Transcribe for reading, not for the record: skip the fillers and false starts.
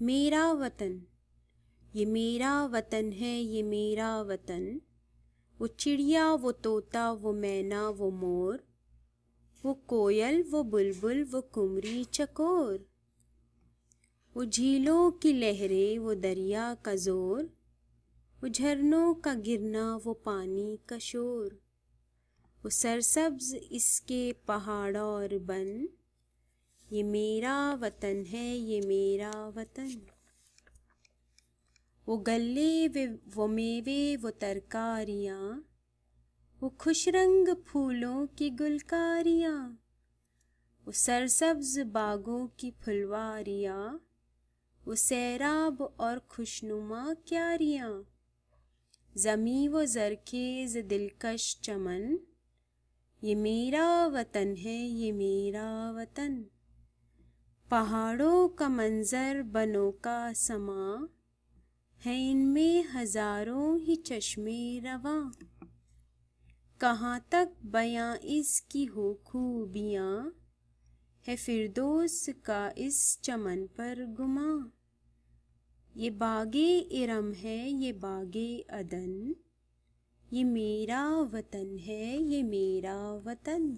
मेरा वतन, ये मेरा वतन है, ये मेरा वतन। वो चिड़िया, वो तोता, वो मैना, वो मोर, वो कोयल, वो बुलबुल, वो कुमरी चकोर, वो झीलों की लहरें, वो दरिया का जोर, वो झरनों का गिरना, वो पानी का शोर, वो सरसब्ज इसके पहाड़ और बन। ये मेरा वतन है, ये मेरा वतन। वो गल्ले, वो मेवे, वो तरकारियाँ, वो खुश रंग फूलों की गुलकारियाँ, वो सरसब्ज बागों की फुलवारियाँ, वो सैराब और खुशनुमा क्यारियाँ, ज़मी वो ज़रखेज़ दिलकश चमन। ये मेरा वतन है, ये मेरा वतन। पहाड़ों का मंजर, बनों का समा है, इनमें हजारों ही चश्मे रवां। कहाँ तक बयां इसकी हो खूबियाँ, है फिरदौस का इस चमन पर गुमा। ये बागे इरम है, ये बागे अदन, ये मेरा वतन है, ये मेरा वतन।